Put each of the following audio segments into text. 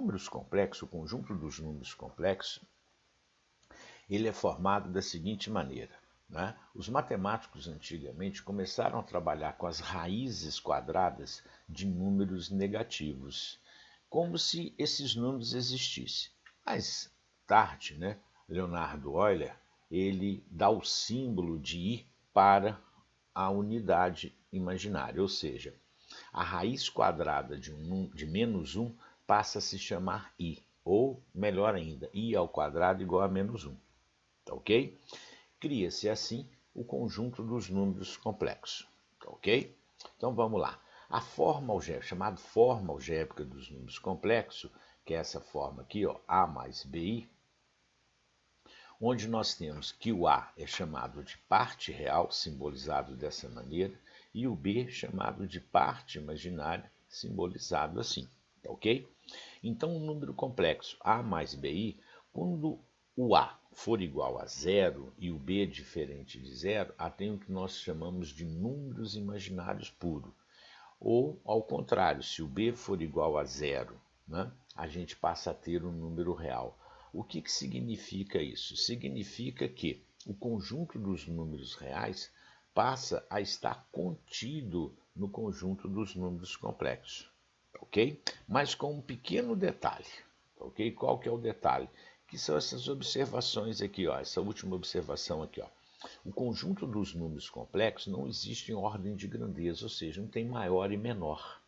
números complexos, o conjunto dos números complexos, ele é formado da seguinte maneira, né? Os matemáticos antigamente começaram a trabalhar com as raízes quadradas de números negativos, como se esses números existissem. Mais tarde, né, Leonardo Euler, ele dá o símbolo de i para a unidade imaginária, ou seja, a raiz quadrada de menos 1 passa a se chamar i, ou melhor ainda, i ao quadrado igual a menos 1. Tá ok? Cria-se assim o conjunto dos números complexos. Tá ok? Então vamos lá. A forma algébrica, chamada forma algébrica dos números complexos, que é essa forma aqui, ó, A mais BI, onde nós temos que o A é chamado de parte real, simbolizado dessa maneira, e o B chamado de parte imaginária, simbolizado assim. Tá ok? Então, o número complexo A mais BI, quando o A for igual a zero e o B diferente de zero, tem o que nós chamamos de números imaginários puros. Ou, ao contrário, se o B for igual a zero, né, a gente passa a ter um número real. O que significa isso? Significa que o conjunto dos números reais passa a estar contido no conjunto dos números complexos. Ok? Mas com um pequeno detalhe. Ok? Qual que é o detalhe? Que são essas observações aqui, ó, essa última observação aqui, ó. O conjunto dos números complexos não existe em ordem de grandeza, ou seja, não tem maior e menor,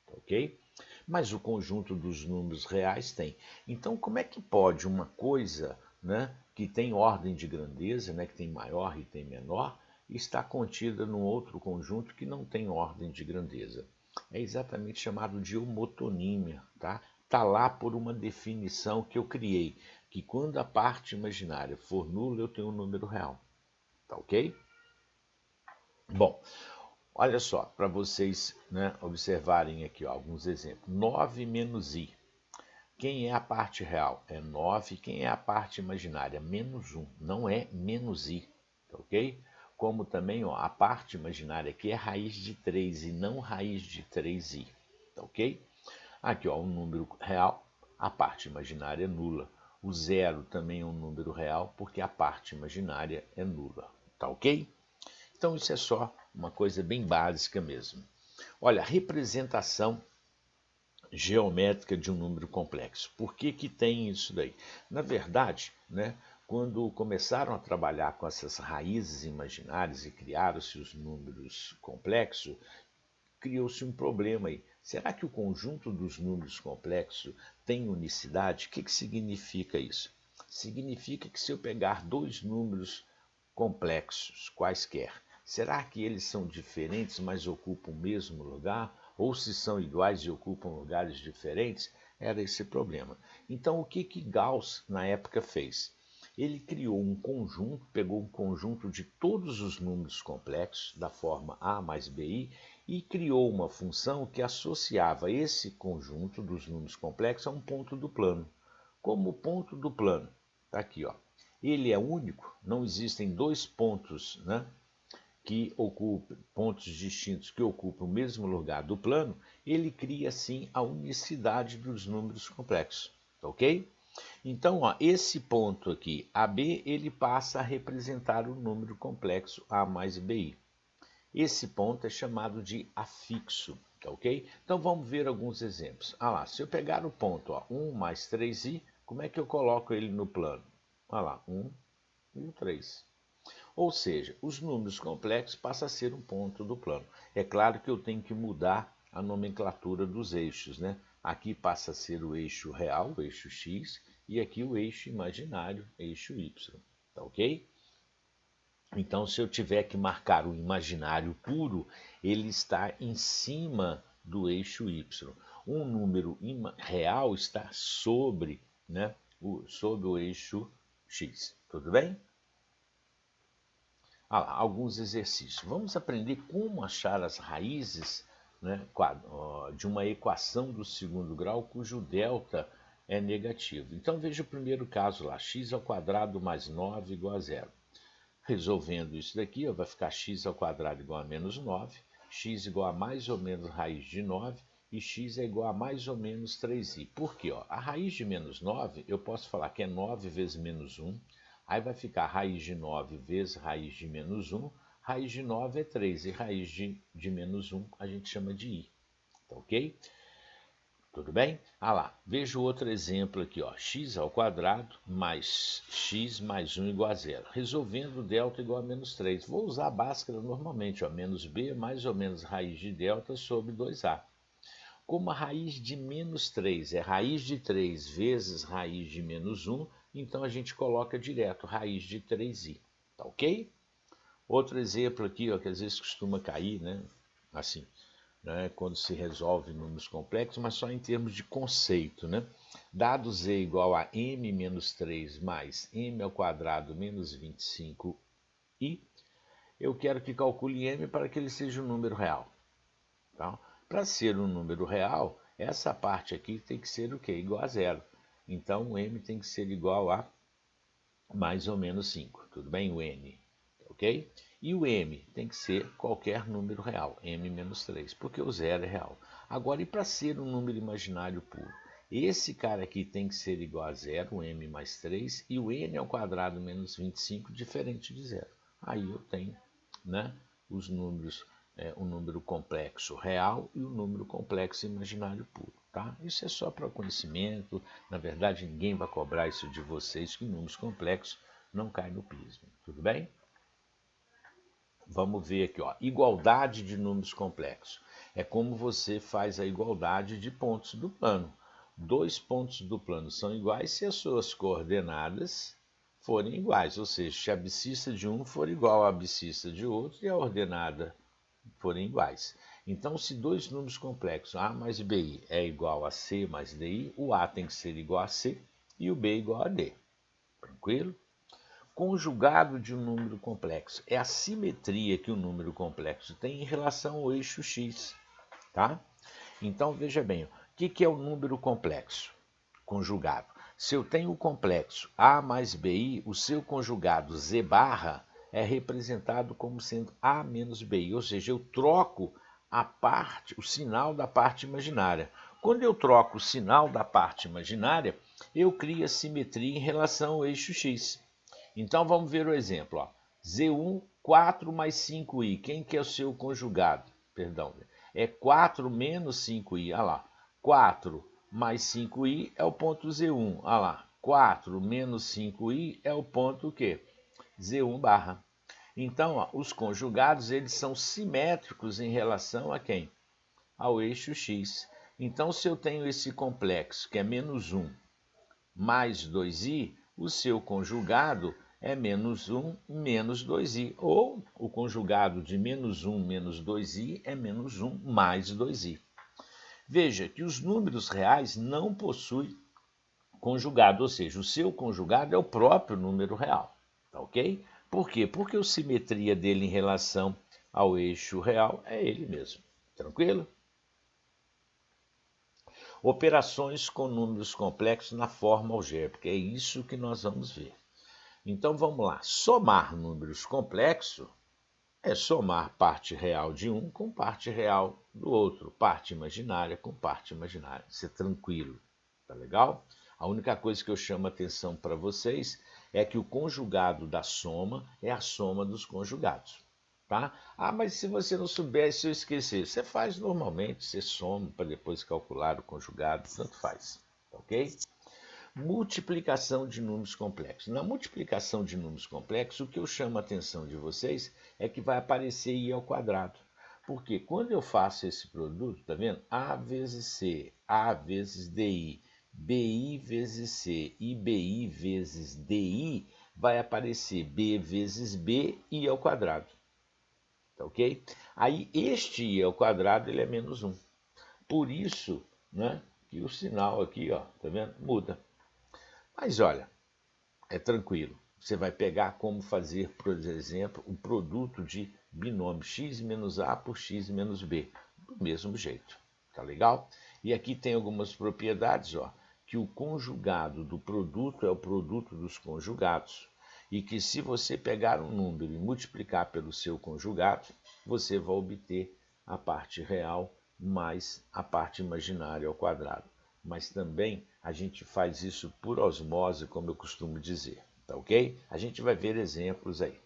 ok? Mas o conjunto dos números reais tem. Então, como é que pode uma coisa, né, que tem ordem de grandeza, né, que tem maior e tem menor, estar contida num outro conjunto que não tem ordem de grandeza? É exatamente chamado de homotonímia, tá? Está lá por uma definição que eu criei, que quando a parte imaginária for nula, eu tenho um número real. Tá ok? Bom, olha só, para vocês, né, observarem aqui, ó, alguns exemplos. 9 menos i. Quem é a parte real? É 9. Quem é a parte imaginária? Menos 1. Não é menos i. Tá ok? Como também, ó, a parte imaginária aqui é raiz de 3 e não raiz de 3i. Tá ok? Aqui, ó, um número real, a parte imaginária é nula. O zero também é um número real, porque a parte imaginária é nula. Tá ok? Então isso é só uma coisa bem básica mesmo. Olha, representação geométrica de um número complexo. Por que tem isso daí? Na verdade, né, quando começaram a trabalhar com essas raízes imaginárias e criaram-se os números complexos, criou-se um problema aí. Será que o conjunto dos números complexos tem unicidade? O que significa isso? Significa que se eu pegar dois números complexos, quaisquer, será que eles são diferentes, mas ocupam o mesmo lugar? Ou se são iguais e ocupam lugares diferentes? Era esse problema. Então, o que Gauss, na época, fez? Ele criou um conjunto, pegou um conjunto de todos os números complexos, da forma A mais BI, e criou uma função que associava esse conjunto dos números complexos a um ponto do plano. Como o ponto do plano, está aqui, ó, ele é único, não existem dois pontos, né, que ocupam, pontos distintos que ocupam o mesmo lugar do plano, ele cria assim a unicidade dos números complexos, ok? Então, ó, esse ponto aqui, AB, ele passa a representar o número complexo A mais BI. Esse ponto é chamado de afixo, ok? Então vamos ver alguns exemplos. Lá, se eu pegar o ponto, ó, 1 mais 3i, como é que eu coloco ele no plano? Olha lá, 1 e o 3. Ou seja, os números complexos passam a ser um ponto do plano. É claro que eu tenho que mudar a nomenclatura dos eixos, né? Aqui passa a ser o eixo real, o eixo x, e aqui o eixo imaginário, eixo y. Tá ok? Então, se eu tiver que marcar o imaginário puro, ele está em cima do eixo y. Um número real está sobre, né, sobre o eixo x. Tudo bem? Alguns exercícios. Vamos aprender como achar as raízes, né, de uma equação do segundo grau cujo delta é negativo. Então veja o primeiro caso lá, x ao quadrado mais 9 igual a zero. Resolvendo isso daqui, vai ficar x ao quadrado igual a menos 9, x igual a mais ou menos raiz de 9, e x é igual a mais ou menos 3i. Por quê? Ó? A raiz de menos 9, eu posso falar que é 9 vezes menos 1, aí vai ficar raiz de 9 vezes raiz de menos 1, raiz de 9 é 3, e raiz de menos 1 a gente chama de i. Tá ok? Tudo bem? Ah lá, veja outro exemplo aqui, ó. X ao quadrado mais x mais 1 igual a zero. Resolvendo delta igual a menos 3. Vou usar a Bhaskara normalmente, ó. Menos b mais ou menos raiz de delta sobre 2a. Como a raiz de menos 3 é raiz de 3 vezes raiz de menos 1, então a gente coloca direto raiz de 3i. Tá ok? Outro exemplo aqui, ó, que às vezes costuma cair, né? Assim. Né, quando se resolve números complexos, mas só em termos de conceito. Né? Dado z igual a m menos 3 mais m ao quadrado menos 25i, eu quero que calcule m para que ele seja um número real. Tá? Para ser um número real, essa parte aqui tem que ser o quê? Igual a zero. Então, o m tem que ser igual a mais ou menos 5. Tudo bem? O n. Ok? E o m tem que ser qualquer número real, m menos 3, porque o zero é real. Agora, e para ser um número imaginário puro? Esse cara aqui tem que ser igual a zero, o m mais 3, e o n ao quadrado menos 25, diferente de zero. Aí eu tenho, né, os números, o número complexo real e o número complexo imaginário puro. Tá? Isso é só para conhecimento, na verdade ninguém vai cobrar isso de vocês, que números complexos não caem no pismo. Tudo bem? Vamos ver aqui, ó, igualdade de números complexos. É como você faz a igualdade de pontos do plano. Dois pontos do plano são iguais se as suas coordenadas forem iguais, ou seja, se a abscissa de um for igual à abscissa de outro e a ordenada forem iguais. Então, se dois números complexos, a mais bi, é igual a c mais di, o a tem que ser igual a c e o b igual a d. Tranquilo? Conjugado de um número complexo é a simetria que o número complexo tem em relação ao eixo x. Tá? Então, veja bem, o que é o número complexo conjugado? Se eu tenho o complexo a mais bi, o seu conjugado z barra é representado como sendo a menos bi, ou seja, eu troco a parte, o sinal da parte imaginária. Quando eu troco o sinal da parte imaginária, eu crio a simetria em relação ao eixo x. Então, vamos ver o exemplo. Ó. Z1, 4 mais 5i. Quem que é o seu conjugado? Perdão, é 4 menos 5i. Olha lá. 4 mais 5i é o ponto Z1. Olha lá. 4 menos 5i é o ponto o quê? Z1 barra. Então, ó, os conjugados eles são simétricos em relação a quem? Ao eixo x. Então, se eu tenho esse complexo, que é menos 1 mais 2i, o seu conjugado é menos 1 menos 2i. Ou o conjugado de menos 1 menos 2i é menos 1 mais 2i. Veja que os números reais não possuem conjugado, ou seja, o seu conjugado é o próprio número real. Tá ok? Por quê? Porque a simetria dele em relação ao eixo real é ele mesmo. Tranquilo? Operações com números complexos na forma algébrica. É isso que nós vamos ver. Então vamos lá. Somar números complexos é somar parte real de um com parte real do outro. Parte imaginária com parte imaginária. Isso é tranquilo. Tá legal? A única coisa que eu chamo a atenção para vocês é que o conjugado da soma é a soma dos conjugados. Tá? Ah, mas se você não souber, se eu esquecer, você faz normalmente, você soma para depois calcular o conjugado, tanto faz. Ok? Multiplicação de números complexos. Na multiplicação de números complexos, o que eu chamo a atenção de vocês é que vai aparecer i ao quadrado. Porque quando eu faço esse produto, tá vendo? A vezes C, A vezes DI, BI vezes C e BI vezes DI, vai aparecer B vezes B, i ao quadrado. Tá ok? Aí este i ao quadrado ele é menos 1. Por isso, né, que o sinal aqui, ó, tá vendo? Muda. Mas olha, é tranquilo. Você vai pegar como fazer, por exemplo, o produto de binômio x menos a por x menos b. Do mesmo jeito. Tá legal? E aqui tem algumas propriedades, ó, que o conjugado do produto é o produto dos conjugados. E que se você pegar um número e multiplicar pelo seu conjugado, você vai obter a parte real mais a parte imaginária ao quadrado. Mas também a gente faz isso por osmose, como eu costumo dizer, tá ok? A gente vai ver exemplos aí.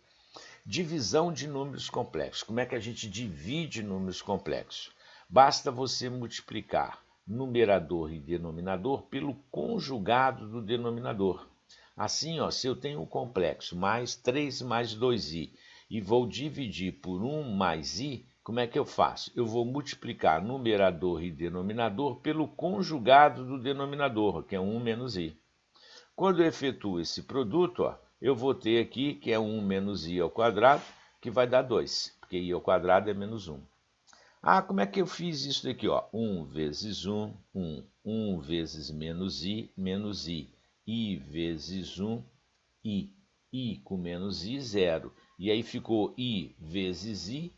Divisão de números complexos. Como é que a gente divide números complexos? Basta você multiplicar numerador e denominador pelo conjugado do denominador. Assim, ó, se eu tenho um complexo mais 3 mais 2i e vou dividir por 1 mais i, como é que eu faço? Eu vou multiplicar numerador e denominador pelo conjugado do denominador, que é 1 menos i. Quando eu efetuo esse produto, ó, eu vou ter aqui, que é 1 menos i ao quadrado, que vai dar 2, porque i ao quadrado é menos 1. Ah, como é que eu fiz isso daqui? Ó? 1 vezes 1, 1. 1 vezes menos i vezes 1, i. I com menos i, 0. E aí ficou i vezes i,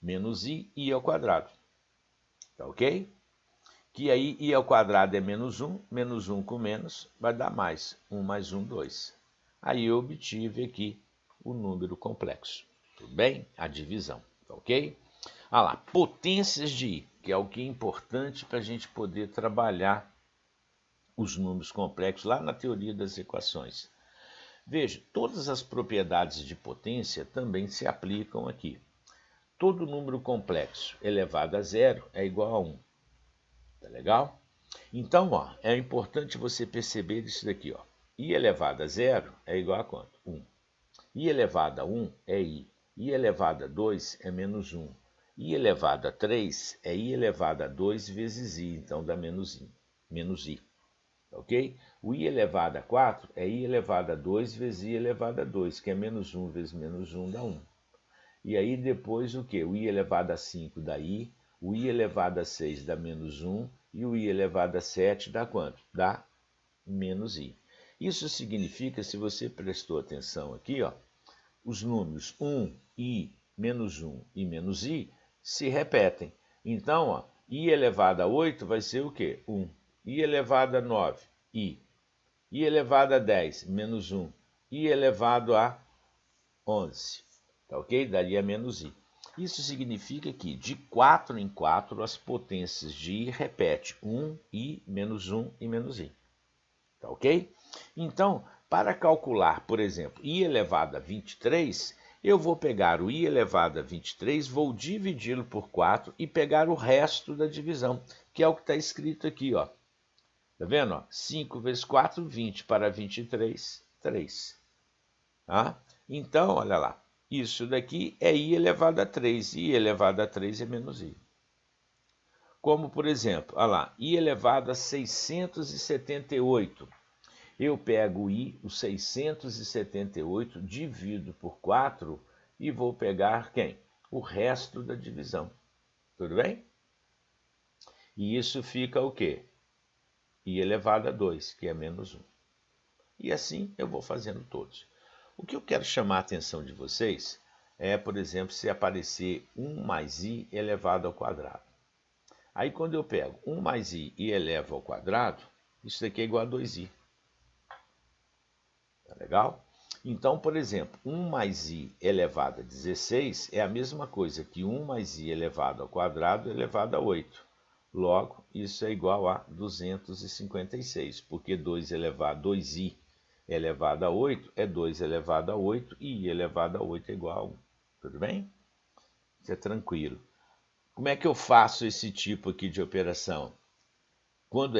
menos i ao quadrado. Tá ok? Que aí i ao quadrado é menos 1 com menos vai dar mais. 1 mais 1, 2. Aí eu obtive aqui o número complexo. Tudo bem? A divisão. Tá ok? Ah lá, potências de i, que é o que é importante para a gente poder trabalhar os números complexos lá na teoria das equações. Veja, todas as propriedades de potência também se aplicam aqui. Todo número complexo elevado a zero é igual a 1. Tá legal? Então, ó, é importante você perceber isso daqui. Ó. I elevado a zero é igual a quanto? 1. I elevado a 1 é i. I elevado a 2 é menos 1. I elevado a 3 é i elevado a 2 vezes i, então dá menos i. Ok? O i elevado a 4 é i elevado a 2 vezes i elevado a 2, que é menos 1 vezes menos 1 dá 1. E aí depois o quê? O i elevado a 5 dá i, o i elevado a 6 dá menos 1, e o i elevado a 7 dá quanto? Dá menos i. Isso significa, se você prestou atenção aqui, ó, os números 1, i, menos 1 e menos i se repetem. Então, ó, i elevado a 8 vai ser o quê? 1. I elevado a 9, i. I elevado a 10, menos 1. I elevado a 11. Tá ok? Daria menos i. Isso significa que de 4 em 4 as potências de i repetem 1, i, menos 1 e menos i. Tá ok? Então, para calcular, por exemplo, i elevado a 23, eu vou pegar o i elevado a 23, vou dividi-lo por 4 e pegar o resto da divisão, que é o que está escrito aqui. Ó. Tá vendo? Ó? 5 vezes 4, 20 para 23, 3. Tá? Então, olha lá. Isso daqui é i elevado a 3. I elevado a 3 é menos i. Como, por exemplo, olha lá, i elevado a 678. Eu pego i, o 678, divido por 4 e vou pegar quem? O resto da divisão. Tudo bem? E isso fica o quê? I elevado a 2, que é menos 1. E assim eu vou fazendo todos. O que eu quero chamar a atenção de vocês é, por exemplo, se aparecer 1 mais i elevado ao quadrado. Aí quando eu pego 1 mais i e elevo ao quadrado, isso daqui é igual a 2i. Tá legal? Então, por exemplo, 1 mais i elevado a 16 é a mesma coisa que 1 mais i elevado ao quadrado elevado a 8. Logo, isso é igual a 256, porque 2i elevado a 8 é 2 elevado a 8 e i elevado a 8 é igual a 1. Tudo bem? Isso é tranquilo. Como é que eu faço esse tipo aqui de operação? Quando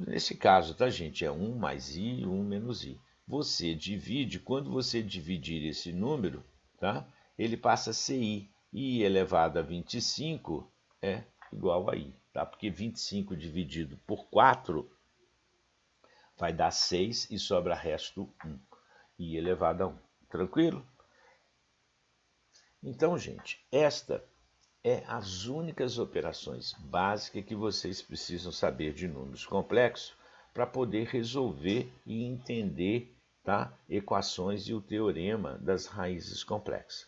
nesse caso, tá, gente? É 1 mais i, 1 menos i. Você divide, quando você dividir esse número, tá? Ele passa a ser i. I elevado a 25 é igual a i, tá? Porque 25 dividido por 4 vai dar 6 e sobra resto 1. I elevado a 1. Tranquilo? Então, gente, esta é as únicas operações básicas que vocês precisam saber de números complexos para poder resolver e entender, tá, equações e o teorema das raízes complexas.